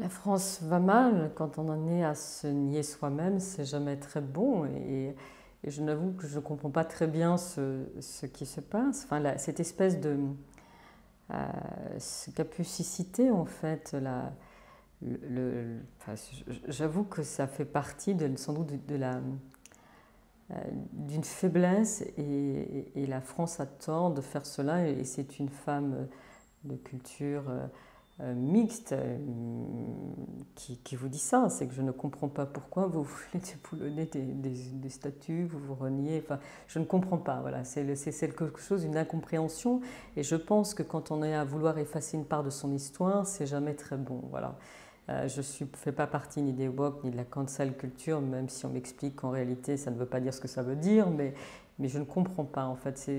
La France va mal quand on en est à se nier soi-même, c'est jamais très bon. Et je n'avoue que je ne comprends pas très bien ce qui se passe. Enfin, cette espèce de. Ce qu'a pu susciter en fait enfin, j'avoue que ça fait partie sans doute d'une faiblesse et la France a tort de faire cela et c'est une femme de culture mixte qui vous dit ça, c'est que je ne comprends pas pourquoi vous voulez déboulonner des statues, vous vous reniez, enfin je ne comprends pas, voilà, c'est quelque chose, une incompréhension et je pense que quand on est à vouloir effacer une part de son histoire, c'est jamais très bon, voilà. Je ne fais pas partie ni des woke ni de la cancel culture, même si on m'explique qu'en réalité ça ne veut pas dire ce que ça veut dire, mais je ne comprends pas en fait.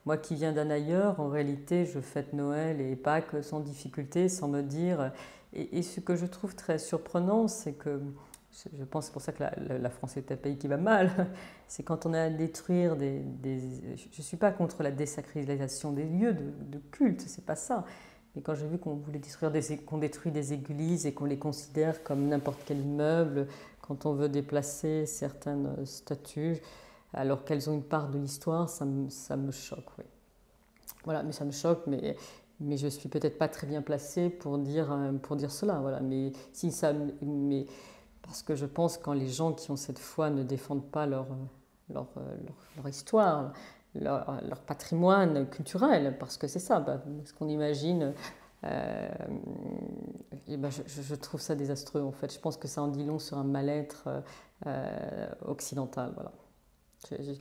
Moi qui viens d'un ailleurs, en réalité je fête Noël et Pâques sans difficulté, sans me dire. Et ce que je trouve très surprenant, c'est que je pense que c'est pour ça que la France est un pays qui va mal, c'est quand on a à détruire je ne suis pas contre la désacralisation des lieux de culte, c'est pas ça. Mais quand j'ai vu qu'on voulait qu'on détruit des églises et qu'on les considère comme n'importe quel immeuble, quand on veut déplacer certaines statues, alors qu'elles ont une part de l'histoire, ça me choque, oui. Voilà, mais ça me choque, mais je suis peut-être pas très bien placée pour dire cela, voilà. Mais parce que je pense que quand les gens qui ont cette foi ne défendent pas leur, leur histoire, leur patrimoine culturel, parce que c'est ça, ce qu'on imagine. Euh, et ben je trouve ça désastreux en fait. Je pense que ça en dit long sur un mal-être occidental. Voilà. Je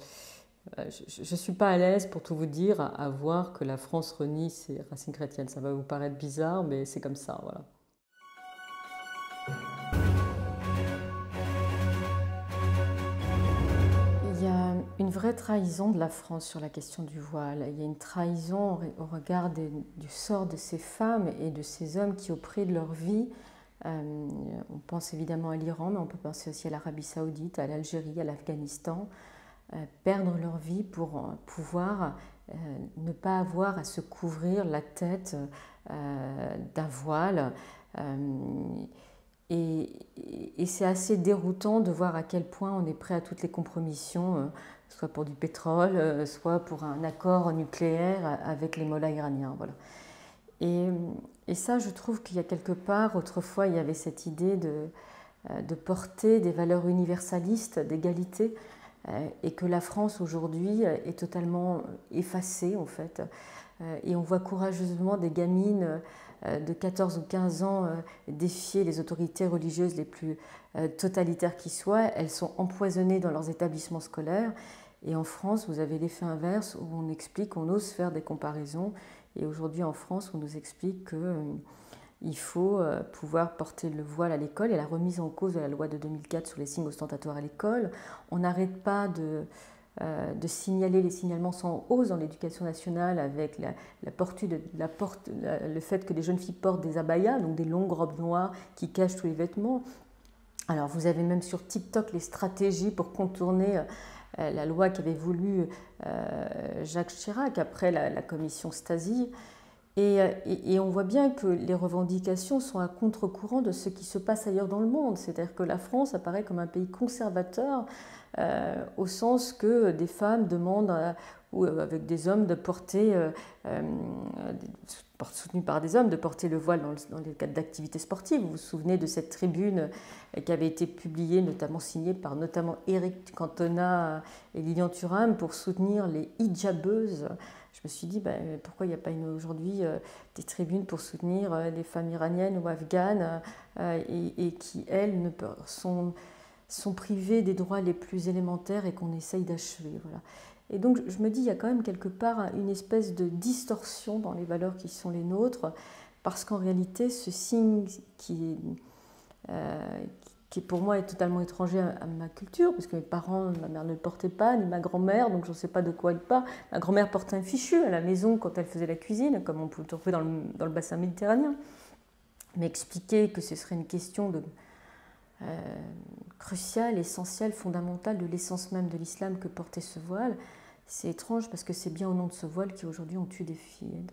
ne suis pas à l'aise, pour tout vous dire, à voir que la France renie ses racines chrétiennes. Ça va vous paraître bizarre, mais c'est comme ça. Voilà. Il y a une vraie trahison de la France sur la question du voile. Il y a une trahison au regard du sort de ces femmes et de ces hommes qui, au prix de leur vie, on pense évidemment à l'Iran, mais on peut penser aussi à l'Arabie Saoudite, à l'Algérie, à l'Afghanistan, perdre leur vie pour pouvoir ne pas avoir à se couvrir la tête d'un voile. Et c'est assez déroutant de voir à quel point on est prêt à toutes les compromissions, soit pour du pétrole, soit pour un accord nucléaire avec les mollahs iraniens. Voilà. Et ça, je trouve qu'il y a quelque part, autrefois, il y avait cette idée de porter des valeurs universalistes, d'égalité, et que la France aujourd'hui est totalement effacée en fait. Et on voit courageusement des gamines de 14 ou 15 ans défier les autorités religieuses les plus totalitaires qui soient. Elles sont empoisonnées dans leurs établissements scolaires. Et en France, vous avez l'effet inverse où on explique, on ose faire des comparaisons. Et aujourd'hui en France, on nous explique qu'il faut pouvoir porter le voile à l'école et la remise en cause de la loi de 2004 sur les signes ostentatoires à l'école. On n'arrête pas de signaler, les signalements sont en hausse dans l'éducation nationale avec le fait que les jeunes filles portent des abayas, donc des longues robes noires qui cachent tous les vêtements. Alors vous avez même sur TikTok les stratégies pour contourner la loi qu'avait voulu Jacques Chirac après la commission Stasi. Et on voit bien que les revendications sont à contre-courant de ce qui se passe ailleurs dans le monde. C'est-à-dire que la France apparaît comme un pays conservateur au sens que des femmes demandent, ou avec des hommes, de porter, soutenus par des hommes, de porter le voile dans les cadres d'activités sportives. Vous vous souvenez de cette tribune qui avait été publiée, notamment signée par notamment Éric Cantona et Lilian Thuram pour soutenir les hijabeuses. Je me suis dit, pourquoi il n'y a pas aujourd'hui des tribunes pour soutenir les femmes iraniennes ou afghanes et qui, elles, sont privées des droits les plus élémentaires et qu'on essaye d'achever. Voilà. Et donc, je me dis, il y a quand même quelque part une espèce de distorsion dans les valeurs qui sont les nôtres, parce qu'en réalité, ce signe qui pour moi est totalement étranger à ma culture, parce que mes parents, ma mère ne le portait pas, ni ma grand-mère, donc je ne sais pas de quoi elle parle. Ma grand-mère portait un fichu à la maison quand elle faisait la cuisine, comme on peut le trouver dans le bassin méditerranéen. Mais expliquer que ce serait une question cruciale, essentielle, fondamentale de l'essence même de l'islam que porter ce voile, c'est étrange parce que c'est bien au nom de ce voile qu'aujourd'hui on tue des filles.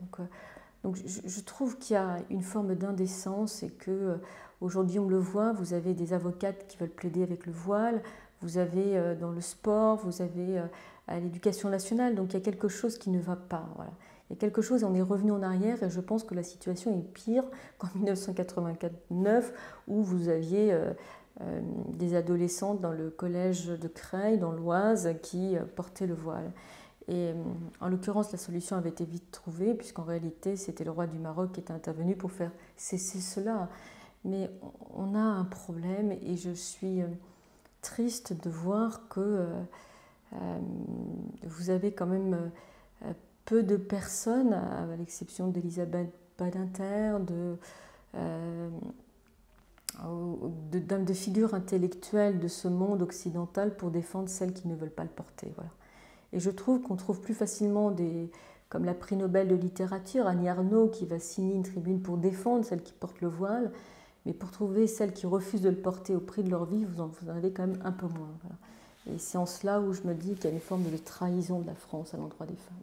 Donc je trouve qu'il y a une forme d'indécence et que aujourd'hui on le voit, vous avez des avocates qui veulent plaider avec le voile, vous avez dans le sport, vous avez à l'éducation nationale, donc il y a quelque chose qui ne va pas. Voilà. Il y a quelque chose, on est revenu en arrière et je pense que la situation est pire qu'en 1989 où vous aviez des adolescentes dans le collège de Creil, dans l'Oise, qui portaient le voile. Et en l'occurrence, la solution avait été vite trouvée, puisqu'en réalité, c'était le roi du Maroc qui était intervenu pour faire cesser cela. Mais on a un problème et je suis triste de voir que vous avez quand même peu de personnes, à l'exception d'Elisabeth Badinter, de figures intellectuelles de ce monde occidental pour défendre celles qui ne veulent pas le porter. Voilà. Et je trouve qu'on trouve plus facilement comme la prix Nobel de littérature, Annie Ernaux, qui va signer une tribune pour défendre celles qui portent le voile, mais pour trouver celles qui refusent de le porter au prix de leur vie, vous en avez quand même un peu moins. Voilà. Et c'est en cela où je me dis qu'il y a une forme de trahison de la France à l'endroit des femmes.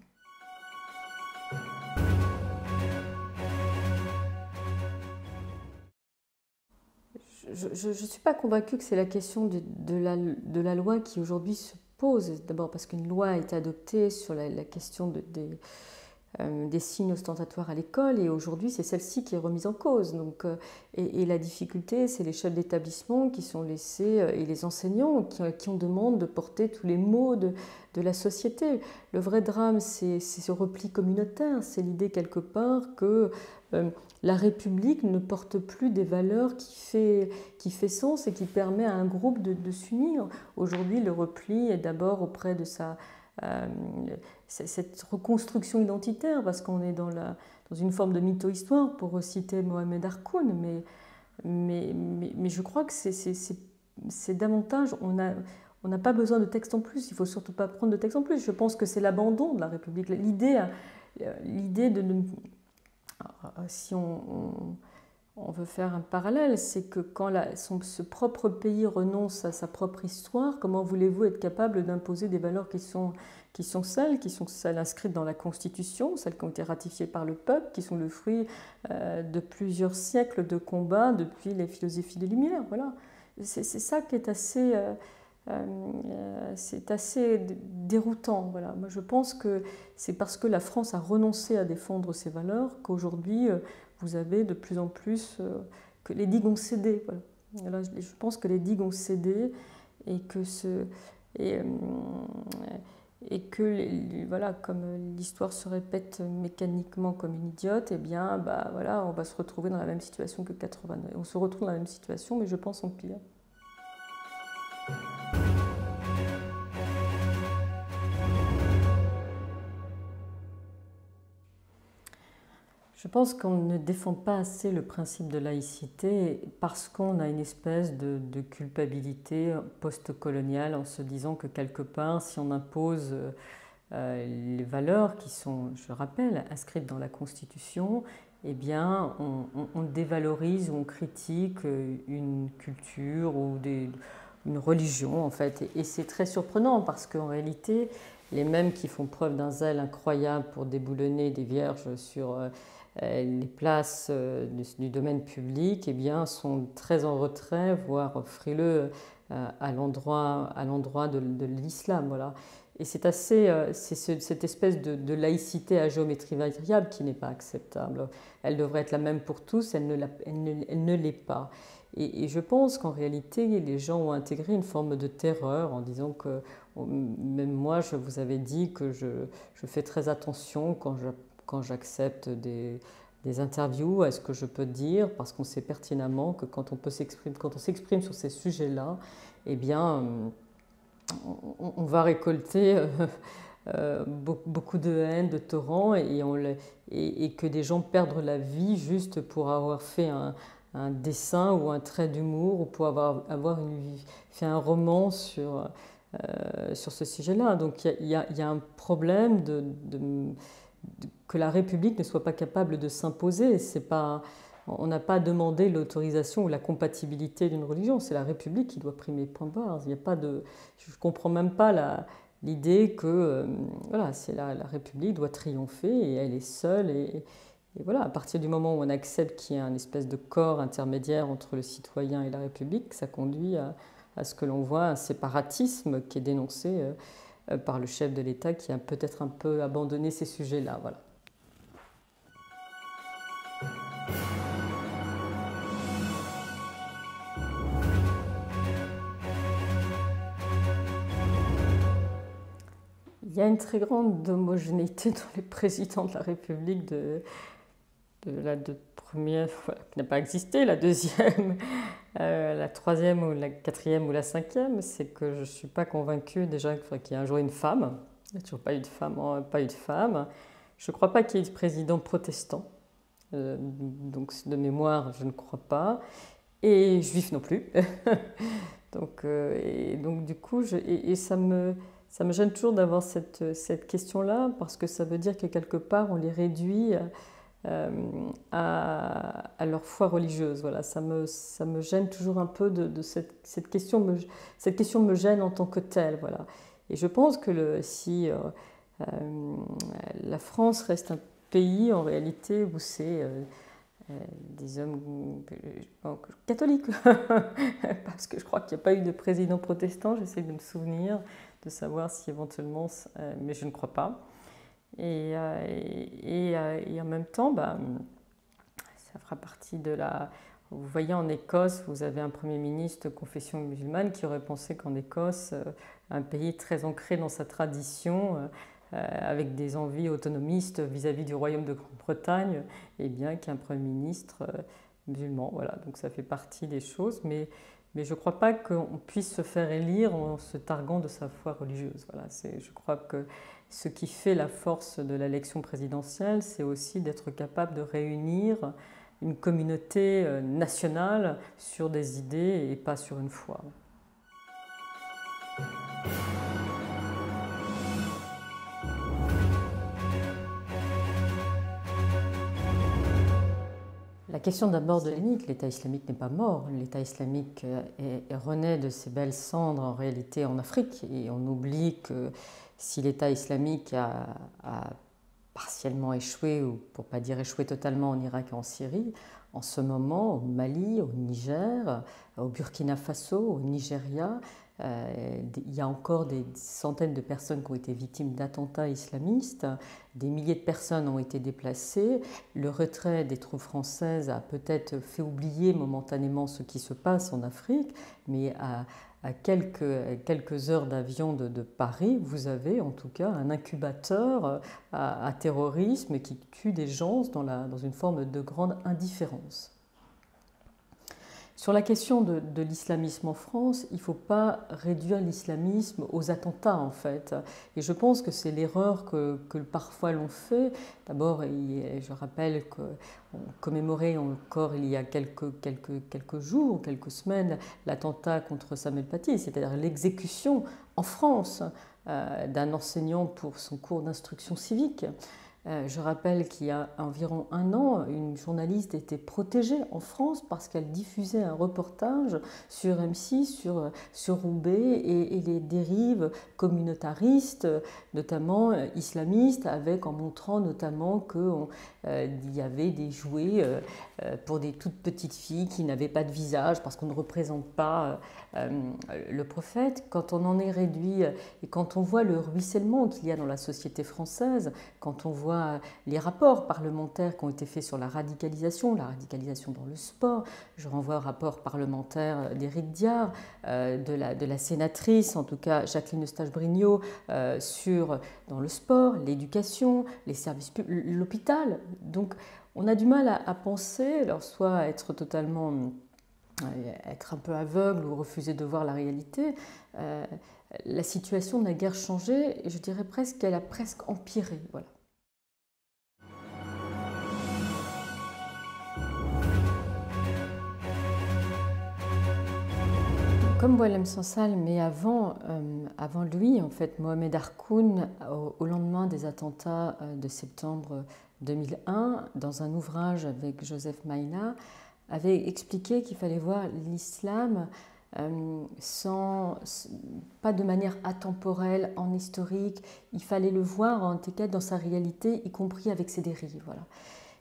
Je ne suis pas convaincue que c'est la question de la loi qui aujourd'hui se pose. D'abord parce qu'une loi a été adoptée sur la question des signes ostentatoires à l'école et aujourd'hui c'est celle-ci qui est remise en cause. Donc, et la difficulté, c'est les chefs d'établissement qui sont laissés et les enseignants qui ont demande de porter tous les maux de la société. Le vrai drame, c'est ce repli communautaire, c'est l'idée quelque part que la République ne porte plus des valeurs qui fait sens et qui permet à un groupe de s'unir. Aujourd'hui, le repli est d'abord auprès de cette reconstruction identitaire, parce qu'on est dans une forme de mytho-histoire, pour citer Mohamed Harkoun, mais je crois que c'est davantage, on n'a pas besoin de texte en plus, il ne faut surtout pas prendre de texte en plus. Je pense que c'est l'abandon de la République. L'idée de... Si on veut faire un parallèle, c'est que quand ce propre pays renonce à sa propre histoire, comment voulez-vous être capable d'imposer des valeurs qui sont celles inscrites dans la Constitution, celles qui ont été ratifiées par le peuple, qui sont le fruit de plusieurs siècles de combats depuis les philosophies des Lumières. Voilà. C'est ça qui est assez déroutant. Voilà. Moi, je pense que c'est parce que la France a renoncé à défendre ses valeurs qu'aujourd'hui, vous avez de plus en plus que les digues ont cédé. Voilà. Là, je pense que les digues ont cédé et que voilà, comme l'histoire se répète mécaniquement comme une idiote, eh bien, voilà, on va se retrouver dans la même situation que 89. On se retrouve dans la même situation, mais je pense en pire. Je pense qu'on ne défend pas assez le principe de laïcité parce qu'on a une espèce de culpabilité post-coloniale en se disant que quelque part, si on impose les valeurs qui sont, je rappelle, inscrites dans la Constitution, eh bien, on dévalorise ou on critique une culture ou une religion, en fait. Et c'est très surprenant parce qu'en réalité, les mêmes qui font preuve d'un zèle incroyable pour déboulonner des vierges sur les places du domaine public, eh bien, sont très en retrait, voire frileux à l'endroit de l'islam. Voilà. Et c'est cette espèce de laïcité à géométrie variable qui n'est pas acceptable. Elle devrait être la même pour tous, elle ne l'est pas. Et je pense qu'en réalité, les gens ont intégré une forme de terreur en disant que, même moi, je vous avais dit que je fais très attention quand j'accepte des interviews à ce que je peux dire, parce qu'on sait pertinemment que quand on s'exprime sur ces sujets-là, eh bien, on va récolter beaucoup de haine, de torrents, et que des gens perdent la vie juste pour avoir fait un dessin ou un trait d'humour ou pour avoir fait un roman sur ce sujet-là. Donc il y a un problème que la République ne soit pas capable de s'imposer. On n'a pas demandé l'autorisation ou la compatibilité d'une religion, c'est la République qui doit primer, point barre. Je ne comprends même pas l'idée que voilà, la République doit triompher et elle est seule Et voilà, à partir du moment où on accepte qu'il y a un espèce de corps intermédiaire entre le citoyen et la République, ça conduit à ce que l'on voit un séparatisme qui est dénoncé par le chef de l'État qui a peut-être un peu abandonné ces sujets-là. Voilà. Il y a une très grande homogénéité dans les présidents de la République de la première, voilà, qui n'a pas existé, la deuxième, la troisième ou la quatrième ou la cinquième, c'est que je ne suis pas convaincue déjà qu'il y ait un jour une femme. Il n'y a toujours pas eu de femme. Pas eu de femme. Je ne crois pas qu'il y ait de président protestant. Donc de mémoire, je ne crois pas. Et juif non plus. donc du coup, ça me gêne toujours d'avoir cette question-là, parce que ça veut dire que quelque part, on les réduit à leur foi religieuse. Voilà, ça me gêne toujours un peu de cette question. Cette question me gêne en tant que telle. Voilà. Et je pense que si la France reste un pays en réalité où c'est des hommes catholiques, parce que je crois qu'il n'y a pas eu de président protestant, j'essaie de me souvenir, de savoir si éventuellement, mais je ne crois pas. Et en même temps, ça fera partie de la... Vous voyez, en Écosse, vous avez un Premier ministre de confession musulmane qui aurait pensé qu'en Écosse, un pays très ancré dans sa tradition, avec des envies autonomistes vis-à-vis du royaume de Grande-Bretagne, et bien qu'un Premier ministre musulman. Voilà, donc ça fait partie des choses, mais je ne crois pas qu'on puisse se faire élire en se targuant de sa foi religieuse. Voilà, je crois que ce qui fait la force de l'élection présidentielle, c'est aussi d'être capable de réunir une communauté nationale sur des idées et pas sur une foi. La question d'abord de l'État islamique n'est pas mort. L'État islamique renaît de ses belles cendres en réalité en Afrique, et on oublie que si l'État islamique a partiellement échoué, ou pour ne pas dire échoué totalement en Irak et en Syrie, en ce moment au Mali, au Niger, au Burkina Faso, au Nigeria, il y a encore des centaines de personnes qui ont été victimes d'attentats islamistes, des milliers de personnes ont été déplacées, le retrait des troupes françaises a peut-être fait oublier momentanément ce qui se passe en Afrique, mais à quelques heures d'avion de Paris, vous avez en tout cas un incubateur à terrorisme qui tue des gens dans une forme de grande indifférence. Sur la question de l'islamisme en France, il ne faut pas réduire l'islamisme aux attentats en fait. Et je pense que c'est l'erreur que parfois l'on fait. D'abord, je rappelle qu'on commémorait encore il y a quelques jours, quelques semaines, l'attentat contre Samuel Paty, c'est-à-dire l'exécution en France d'un enseignant pour son cours d'instruction civique. Je rappelle qu'il y a environ un an, une journaliste était protégée en France parce qu'elle diffusait un reportage sur M6 sur Roubaix et les dérives communautaristes, notamment islamistes, en montrant notamment qu'il y avait des jouets pour des toutes petites filles qui n'avaient pas de visage parce qu'on ne représente pas le prophète. Quand on en est réduit et quand on voit le ruissellement qu'il y a dans la société française, quand on voit les rapports parlementaires qui ont été faits sur la radicalisation dans le sport. Je renvoie au rapport parlementaire d'Éric Diard, de la sénatrice, en tout cas Jacqueline Eustache-Brinio, dans le sport, l'éducation, les services publics, l'hôpital. Donc on a du mal à penser, alors soit à être un peu aveugle ou refuser de voir la réalité. La situation n'a guère changé et je dirais presque qu'elle a presque empiré. Voilà. Comme Boualem Sansal, mais avant lui, en fait, Mohamed Harkoun, au lendemain des attentats de septembre 2001, dans un ouvrage avec Joseph Maïla, avait expliqué qu'il fallait voir l'islam pas de manière atemporelle, en historique, il fallait le voir en tout cas dans sa réalité, y compris avec ses dérives. Voilà.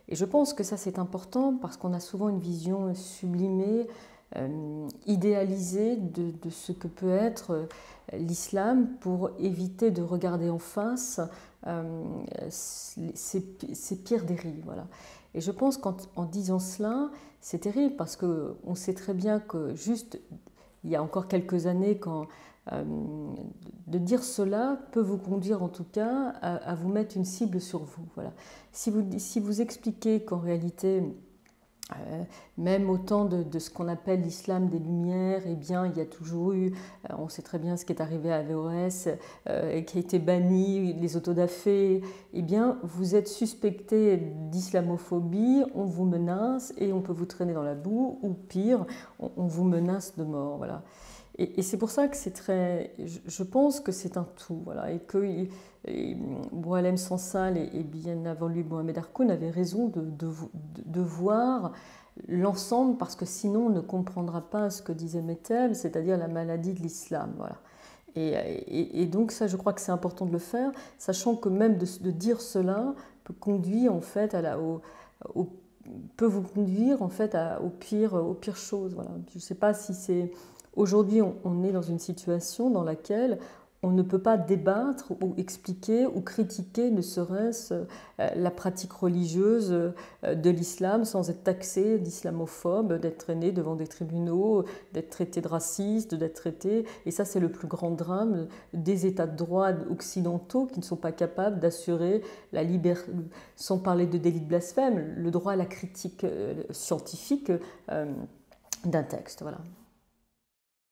Et je pense que ça c'est important parce qu'on a souvent une vision sublimée, idéalisée de ce que peut être l'islam pour éviter de regarder en face ces pires dérives. Voilà. Et je pense qu'en disant cela, c'est terrible parce qu'on sait très bien que juste il y a encore quelques années, de dire cela peut vous conduire en tout cas à vous mettre une cible sur vous. Voilà. Si vous expliquez qu'en réalité, même au temps de ce qu'on appelle l'islam des Lumières, eh bien, il y a toujours eu, on sait très bien ce qui est arrivé à Averroès, et qui a été banni, les autodafés, eh bien, vous êtes suspecté d'islamophobie, on vous menace et on peut vous traîner dans la boue, ou pire, on vous menace de mort. Voilà. Et c'est pour ça que c'est très. Je pense que c'est un tout, voilà, et que Boualem Sansal et bien avant lui Mohamed Harkoun avaient raison de voir l'ensemble, parce que sinon on ne comprendra pas ce que disait Metteb, c'est-à-dire la maladie de l'islam. Voilà. Et donc ça, je crois que c'est important de le faire, sachant que même de dire cela peut conduire en fait peut vous conduire en fait aux pires choses. Voilà. Je ne sais pas si c'est. Aujourd'hui, on est dans une situation dans laquelle on ne peut pas débattre ou expliquer ou critiquer ne serait-ce la pratique religieuse de l'islam sans être taxé d'islamophobe, d'être traîné devant des tribunaux, d'être traité de raciste, d'être traité. Et ça, c'est le plus grand drame des États de droit occidentaux qui ne sont pas capables d'assurer la liberté, sans parler de délit de blasphème, le droit à la critique scientifique d'un texte. Voilà.